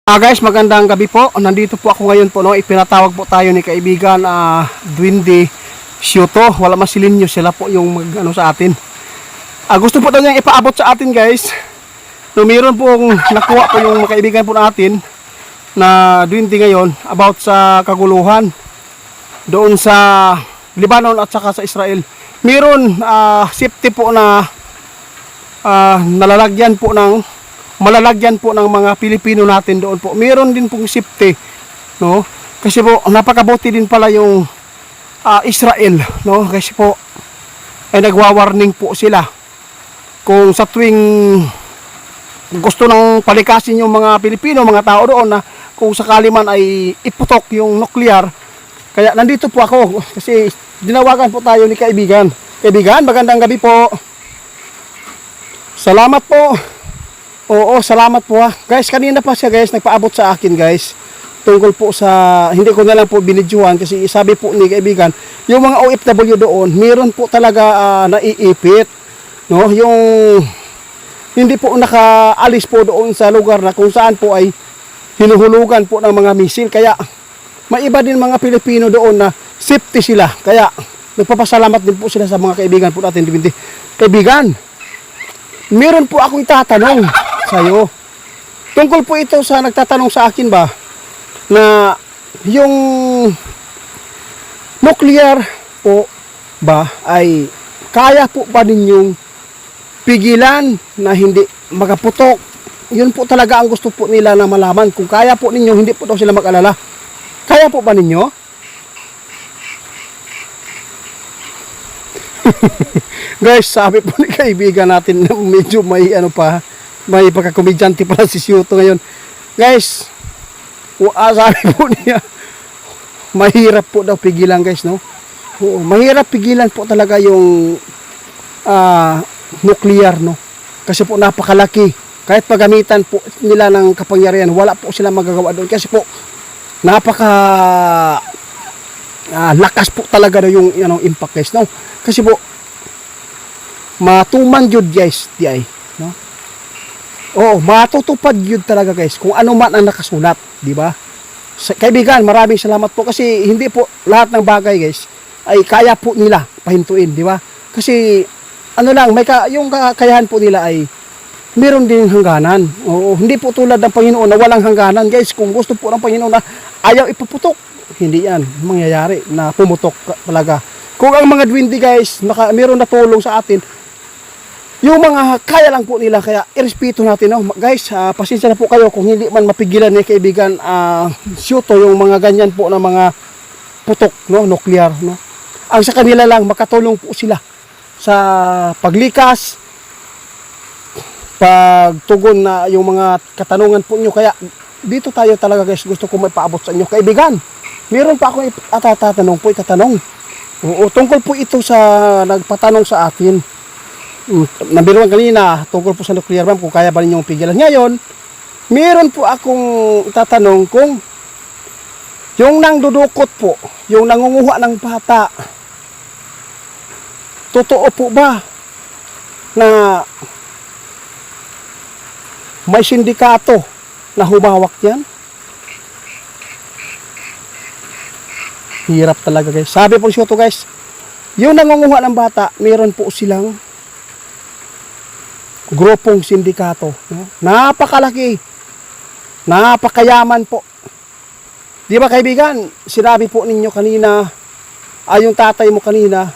Guys, magandang gabi po. Nandito po ako ngayon po, no. Ipinatawag po tayo ni kaibigan Duende Sioto. Wala masilinyo, sila po yung mag sa atin. Gusto po daw niyang ipaabot sa atin, guys. No, meron pong nakuha po yung kaibigan po natin na Duende ngayon about sa kaguluhan doon sa Lebanon at saka sa Israel. Meron safety po na nalalagyan po ng malalagyan po ng mga Pilipino natin doon po. Meron din pong safety, no? Kasi po napakabuti din pala yung Israel, no? Kasi po ay nagwa-warning po sila kung sa tuwing gusto nang palikasin yung mga Pilipino, mga tao doon, na kung sakali man ay iputok yung nuclear. Kaya nandito po ako kasi dinawagan po tayo ni kaibigan. Kaibigan, magandang gabi po. Salamat po. Oo, salamat po ha. Guys, kanina pa siya, guys, nagpaabot sa akin, guys. Tungkol po sa, hindi ko na lang po binidyohan kasi sabi po ni kaibigan, yung mga OFW doon, meron po talaga naiipit, no? Yung hindi po nakaalis po doon sa lugar na kung saan po ay hinuhulugan po ng mga misil. Kaya may iba din mga Pilipino doon na safety sila. Kaya nagpapasalamat din po sila sa mga kaibigan po natin. Kaibigan, meron po akong itatanong sa'yo. Tungkol po ito sa nagtatanong sa akin ba na yung nuclear po ba ay kaya po ba ninyong pigilan na hindi makaputok? Yun po talaga ang gusto po nila na malaman. Kung kaya po ninyo, hindi po daw sila mag-alala. Kaya po ba ninyo? Guys, sabi po ni kaibigan natin na medyo may may pagkakomedyante pala si Sioto ngayon. Guys, sabi po niya, mahirap po daw pigilan, guys, no? Oo, mahirap pigilan po talaga yung nuclear, no? Kasi po napakalaki. Kahit paggamitan po nila ng kapangyarihan, wala po sila magagawa doon. Kasi po, lakas po talaga yung impact, guys, no? Kasi po, matuman yun, guys, di ay, no? Oo, matutupad yun talaga, guys, kung ano man ang nakasulat, di ba? Kaibigan, maraming salamat po kasi hindi po lahat ng bagay, guys, ay kaya po nila pahintuin, di ba? Kasi yung kakayahan po nila ay meron din hangganan. Oo, hindi po tulad ng Panginoon na walang hangganan, guys. Kung gusto po ng Panginoon na ayaw ipuputok, hindi yan mangyayari na pumutok talaga. Kung ang mga Duende, guys, meron na tulong sa atin, yung mga kaya lang po nila, kaya irespeto natin, no? Guys, pasensya na po kayo kung hindi man mapigilan ni kaibigan Sioto yung mga ganyan po na mga putok, no, nuclear, no? Ang sa kanila lang, makatulong po sila sa paglikas, pagtugon na yung mga katanungan po nyo. Kaya dito tayo talaga, guys, gusto ko may paabot sa inyo. Kaibigan, meron pa akong itatanong. Oo, tungkol po ito sa nagpatanong sa atin. Nabiruan kanina tungkol po sa nuclear bomb, kung kaya ba ninyong pigilan. Ngayon, meron po akong itatanong kung yung nangdudukot po, yung nangunguha ng bata, totoo po ba na may sindikato na humawak yan? Hirap talaga, guys. Sabi po Sioto, guys, yung nangunguha ng bata, meron po silang grupong sindikato, no? Napakalaki, napakayaman po. Di ba, kaibigan, sinabi po ninyo kanina, yung tatay mo kanina,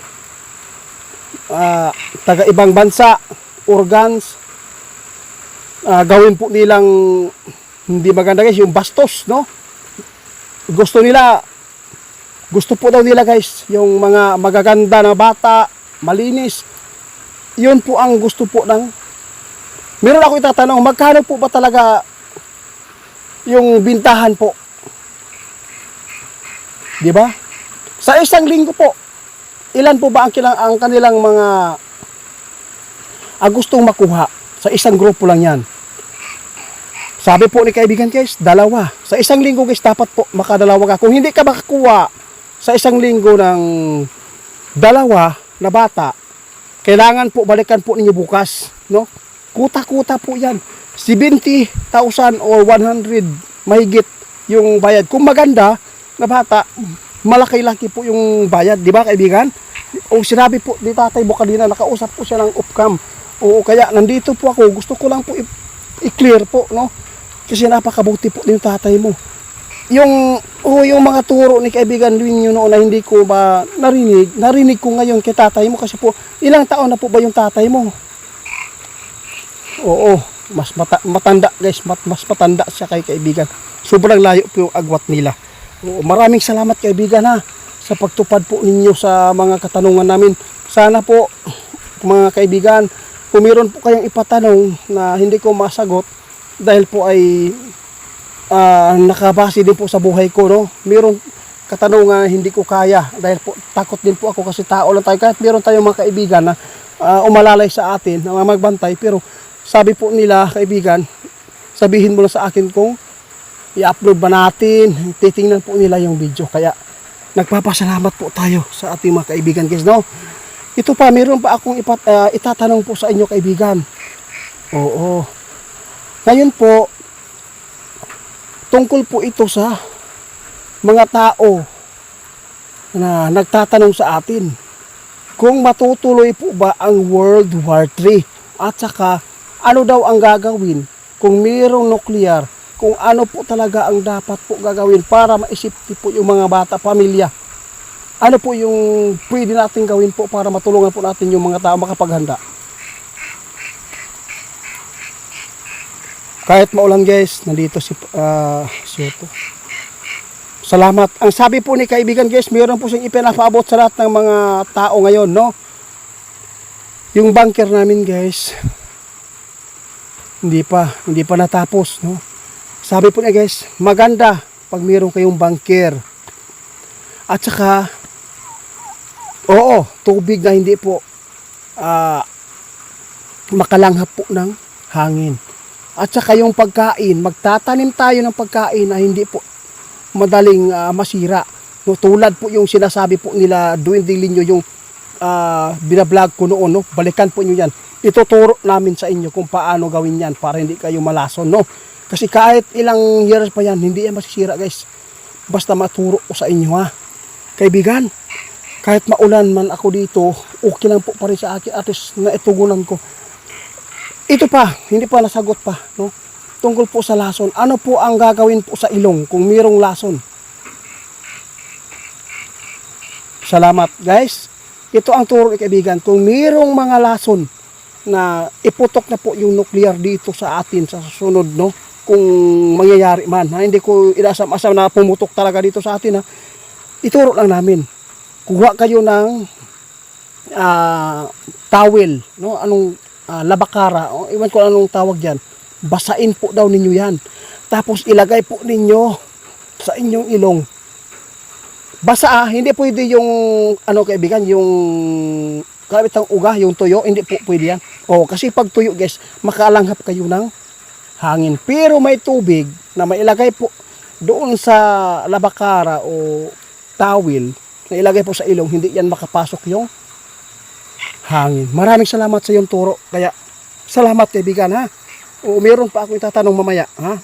taga ibang bansa, organs, gawin po nilang hindi maganda, guys, yung bastos, no? Gusto po daw nila, guys, yung mga magaganda na bata, malinis. Yun po ang gusto po ng... Meron ako itatanong, magkano po ba talaga yung bintahan po? Di ba? Sa isang linggo po, ilan po ba ang kanilang mga gustong makuha? Sa isang grupo lang yan. Sabi po ni kaibigan, guys, 2. Sa isang linggo, guys, dapat po makadalawa ka. Kung hindi ka makakuha sa isang linggo ng 2 na bata, kailangan po balikan po ninyo bukas, no? Kuta-kuta po yan. 70,000 or 100 mahigit yung bayad. Kung maganda na bata, malaki-laki po yung bayad, di ba kaibigan? O sinabi po ni Tatay Bo kanina, nakausap po siya ng Upcam. O kaya nandito po ako, gusto ko lang po i-clear po, no? Kasi napakabuti po yung tatay mo. Yung mga turo ni kaibigan Luinyo noon na hindi ko ba narinig ko ngayon kay tatay mo kasi po, ilang taon na po ba yung tatay mo? Oo, matanda guys, mas matanda siya kay kaibigan. Sobrang layo po yung agwat nila. Oo, maraming salamat kaibigan ha sa pagtupad po ninyo sa mga katanungan namin. Sana po mga kaibigan, kung meron po kayong ipatanong na hindi ko masagot dahil po ay nakabase din po sa buhay ko, no? Meron katanungan hindi ko kaya dahil po takot din po ako kasi tao lang tayo. Kahit meron tayong mga kaibigan na umalalay sa atin, na magbantay, pero sabi po nila kaibigan, sabihin mo lang sa akin kung i-upload ba natin, titingnan po nila yung video. Kaya nagpapasalamat po tayo sa ating mga kaibigan guys, no? Ito pa, meron pa akong itatanong po sa inyo kaibigan. Oo. Ngayon po, tungkol po ito sa mga tao na nagtatanong sa atin kung matutuloy po ba ang World War III at saka ano daw ang gagawin kung mayroong nuclear, kung ano po talaga ang dapat po gagawin para maisip po yung mga bata, pamilya. Ano po yung pwede natin gawin po para matulungan po natin yung mga tao makapaghanda. Kahit maulan guys, nandito si Soto. Salamat. Ang sabi po ni kaibigan guys, mayroon po siyang ipinapaabot sa lahat ng mga tao ngayon, no? Yung bunker namin guys, hindi pa natapos, no? Sabi po niya guys, maganda pag mayroon kayong bunker. At saka, oo, tubig na hindi po makalanghap po ng hangin. At saka yung pagkain, magtatanim tayo ng pagkain na hindi po madaling masira. No, tulad po yung sinasabi po nila, Duwending Linyo, yung binablog ko noon, no? Balikan po nyo yan. Ituturo namin sa inyo kung paano gawin yan para hindi kayo malason, no? Kasi kahit ilang years pa yan, hindi yan masisira guys. Basta maturo ko sa inyo ha. Kaibigan, kahit maulan man ako dito, okay lang po pa rin sa akin. At least naitugunan ko. Ito pa, hindi pa nasagot pa, no? Tungkol po sa lason. Ano po ang gagawin po sa ilong kung mayroong lason? Salamat, guys. Ito ang turo ni kaibigan. Kung mayroong mga lason na iputok na po yung nuclear dito sa atin sa susunod, no? Kung mangyayari man, ha? Hindi ko inasam-asam na pumutok talaga dito sa atin, ha? Ituro lang namin. Kuha kayo ng towel, no? Anong labakara, o iwan ko anong tawag dyan, basain po daw ninyo yan, tapos ilagay po ninyo sa inyong ilong. Basa hindi pwede yung ano kaibigan, yung kalabitang uga, yung tuyo, hindi po pwede yan. Kasi pag tuyo guys, makalanghap kayo ng hangin, pero may tubig na mailagay po doon sa labakara o towel na ilagay po sa ilong, hindi yan makapasok yung hangin. Maraming salamat sa iyong turo. Kaya salamat kaibigan ha. O meron pa ako itatanong mamaya ha.